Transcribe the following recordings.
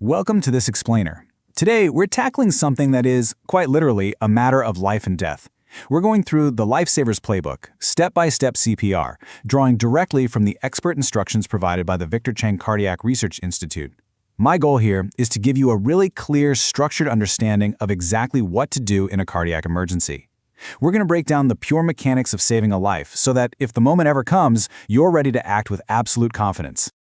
Welcome to this explainer. Today, we're tackling something that is, quite literally, a matter of life and death. We're going through the Lifesavers Playbook, step-by-step CPR, drawing directly from the expert instructions provided by the Victor Chang Cardiac Research Institute. My goal here is to give you a really clear, structured understanding of exactly what to do in a cardiac emergency. We're going to break down the pure mechanics of saving a life so that if the moment ever comes, you're ready to act with absolute confidence.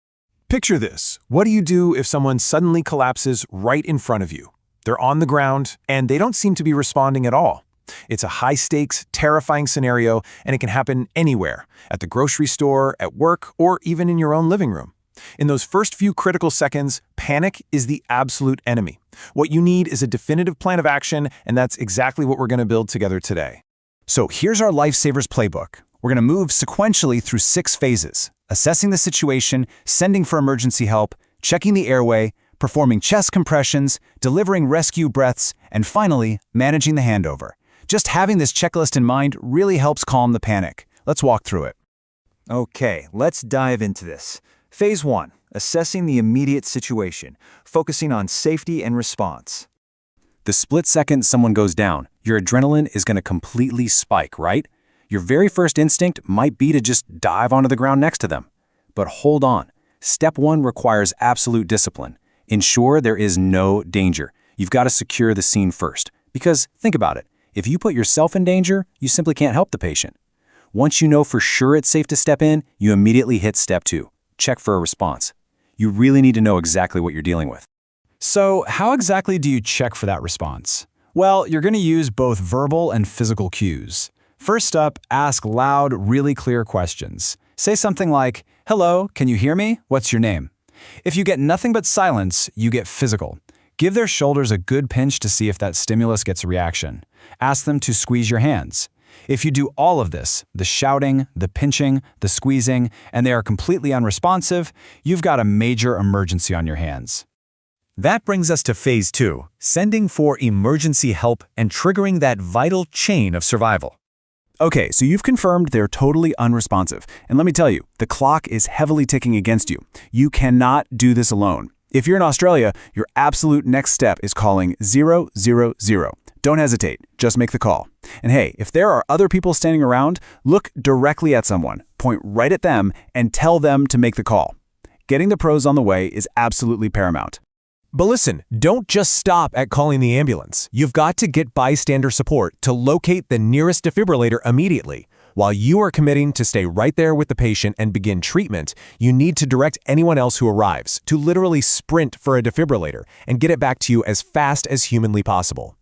Picture this. What do you do if someone suddenly collapses right in front of you? They're on the ground, and they don't seem to be responding at all. It's a high-stakes, terrifying scenario, and it can happen anywhere, at the grocery store, at work, or even in your own living room. In those first few critical seconds, panic is the absolute enemy. What you need is a definitive plan of action, and that's exactly what we're going to build together today. So here's our Lifesavers Playbook. We're going to move sequentially through 6 phases: assessing the situation, sending for emergency help, checking the airway, performing chest compressions, delivering rescue breaths, and finally, managing the handover. Just having this checklist in mind really helps calm the panic. Let's walk through it. Okay, let's dive into this. Phase 1, assessing the immediate situation, focusing on safety and response. The split second someone goes down, your adrenaline is going to completely spike, right? Your very first instinct might be to just dive onto the ground next to them. But hold on. Step 1 requires absolute discipline. Ensure there is no danger. You've got to secure the scene first. Because think about it. If you put yourself in danger, you simply can't help the patient. Once you know for sure it's safe to step in, you immediately hit step 2. Check for a response. You really need to know exactly what you're dealing with. So, how exactly do you check for that response? Well, you're going to use both verbal and physical cues. First up, ask loud, really clear questions. Say something like, "Hello, can you hear me? What's your name?" If you get nothing but silence, you get physical. Give their shoulders a good pinch to see if that stimulus gets a reaction. Ask them to squeeze your hands. If you do all of this, the shouting, the pinching, the squeezing, and they are completely unresponsive, you've got a major emergency on your hands. That brings us to phase 2, sending for emergency help and triggering that vital chain of survival. Okay, so you've confirmed they're totally unresponsive. And let me tell you, the clock is heavily ticking against you. You cannot do this alone. If you're in Australia, your absolute next step is calling 000. Don't hesitate, just make the call. And hey, if there are other people standing around, look directly at someone, point right at them, and tell them to make the call. Getting the pros on the way is absolutely paramount. But listen, don't just stop at calling the ambulance. You've got to get bystander support to locate the nearest defibrillator immediately. While you are committing to stay right there with the patient and begin treatment, you need to direct anyone else who arrives to literally sprint for a defibrillator and get it back to you as fast as humanly possible.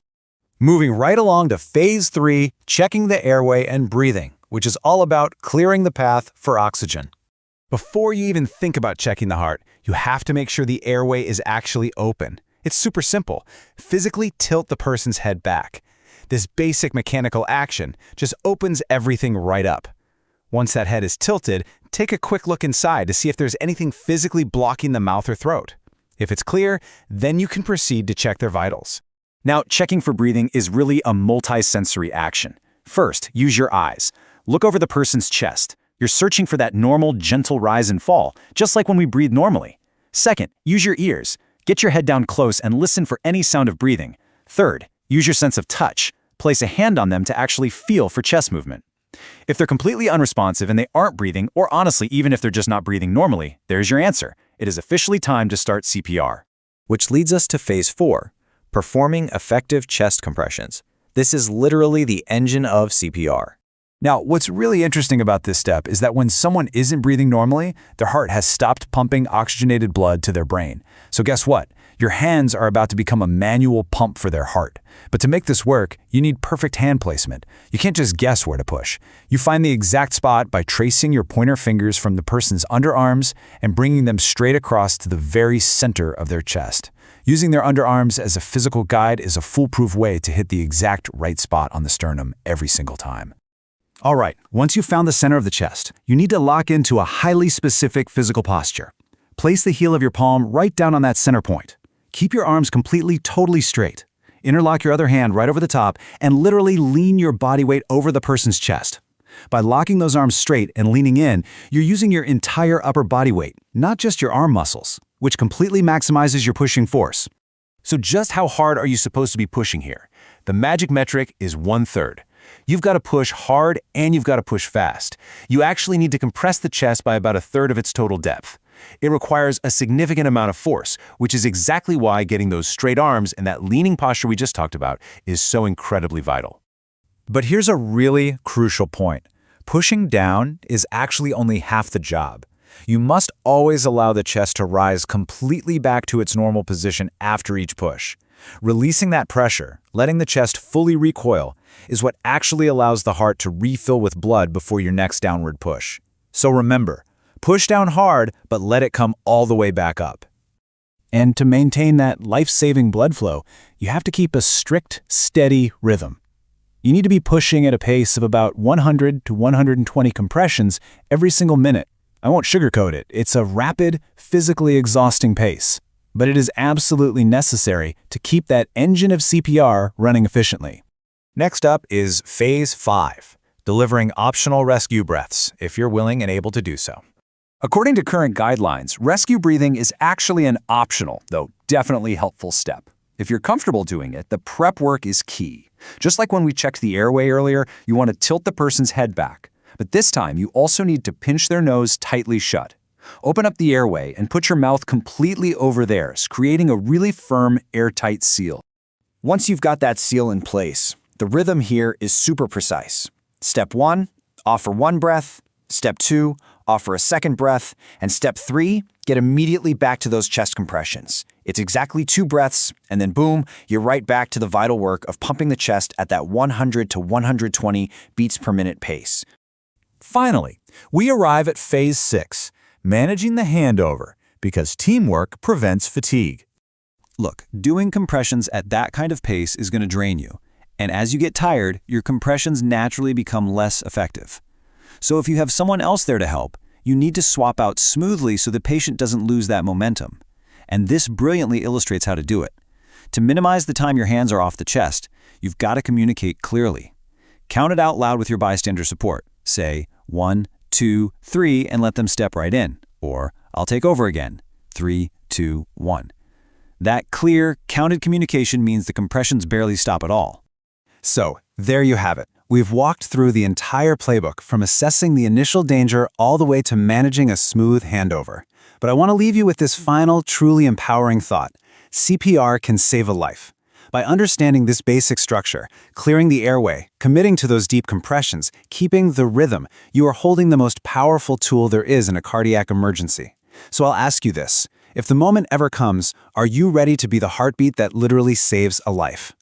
Moving right along to phase 3, checking the airway and breathing, which is all about clearing the path for oxygen. Before you even think about checking the heart, you have to make sure the airway is actually open. It's super simple. Physically tilt the person's head back. This basic mechanical action just opens everything right up. Once that head is tilted, take a quick look inside to see if there's anything physically blocking the mouth or throat. If it's clear, then you can proceed to check their vitals. Now, checking for breathing is really a multi-sensory action. First, use your eyes. Look over the person's chest. You're searching for that normal, gentle rise and fall, just like when we breathe normally. Second, use your ears. Get your head down close and listen for any sound of breathing. Third, use your sense of touch. Place a hand on them to actually feel for chest movement. If they're completely unresponsive and they aren't breathing, or honestly, even if they're just not breathing normally, there's your answer. It is officially time to start CPR. Which leads us to phase 4, performing effective chest compressions. This is literally the engine of CPR. Now, what's really interesting about this step is that when someone isn't breathing normally, their heart has stopped pumping oxygenated blood to their brain. So guess what? Your hands are about to become a manual pump for their heart. But to make this work, you need perfect hand placement. You can't just guess where to push. You find the exact spot by tracing your pointer fingers from the person's underarms and bringing them straight across to the very center of their chest. Using their underarms as a physical guide is a foolproof way to hit the exact right spot on the sternum every single time. All right, once you've found the center of the chest, you need to lock into a highly specific physical posture. Place the heel of your palm right down on that center point. Keep your arms completely, totally straight. Interlock your other hand right over the top and literally lean your body weight over the person's chest. By locking those arms straight and leaning in, you're using your entire upper body weight, not just your arm muscles. which completely maximizes your pushing force. So just how hard are you supposed to be pushing here? The magic metric is 1/3. You've got to push hard and you've got to push fast. You actually need to compress the chest by about 1/3 of its total depth. It requires a significant amount of force, which is exactly why getting those straight arms and that leaning posture we just talked about is so incredibly vital. But here's a really crucial point. Pushing down is actually only half the job. You must always allow the chest to rise completely back to its normal position after each push. Releasing that pressure, letting the chest fully recoil, is what actually allows the heart to refill with blood before your next downward push. So remember, push down hard, but let it come all the way back up. And to maintain that life-saving blood flow, you have to keep a strict, steady rhythm. You need to be pushing at a pace of about 100 to 120 compressions every single minute. I won't sugarcoat it. It's a rapid, physically exhausting pace. But it is absolutely necessary to keep that engine of CPR running efficiently. Next up is Phase 5, delivering optional rescue breaths, if you're willing and able to do so. According to current guidelines, rescue breathing is actually an optional, though definitely helpful step. If you're comfortable doing it, the prep work is key. Just like when we checked the airway earlier, you want to tilt the person's head back. But this time, you also need to pinch their nose tightly shut. Open up the airway and put your mouth completely over theirs, creating a really firm, airtight seal. Once you've got that seal in place, the rhythm here is super precise. Step 1, offer 1 breath. Step 2, offer a 2nd breath. And step 3, get immediately back to those chest compressions. It's exactly 2 breaths, and then boom, you're right back to the vital work of pumping the chest at that 100 to 120 beats per minute pace. Finally, we arrive at Phase 6, managing the handover, because teamwork prevents fatigue. Look, doing compressions at that kind of pace is going to drain you. And as you get tired, your compressions naturally become less effective. So if you have someone else there to help, you need to swap out smoothly so the patient doesn't lose that momentum. And this brilliantly illustrates how to do it. To minimize the time your hands are off the chest, you've got to communicate clearly. Count it out loud with your bystander support. Say 1, 2, 3, and let them step right in. Or, I'll take over again. 3, 2, 1. That clear, counted communication means the compressions barely stop at all. So, there you have it. We've walked through the entire playbook from assessing the initial danger all the way to managing a smooth handover. But I want to leave you with this final, truly empowering thought. CPR can save a life. By understanding this basic structure, clearing the airway, committing to those deep compressions, keeping the rhythm, you are holding the most powerful tool there is in a cardiac emergency. So I'll ask you this. If the moment ever comes, are you ready to be the heartbeat that literally saves a life?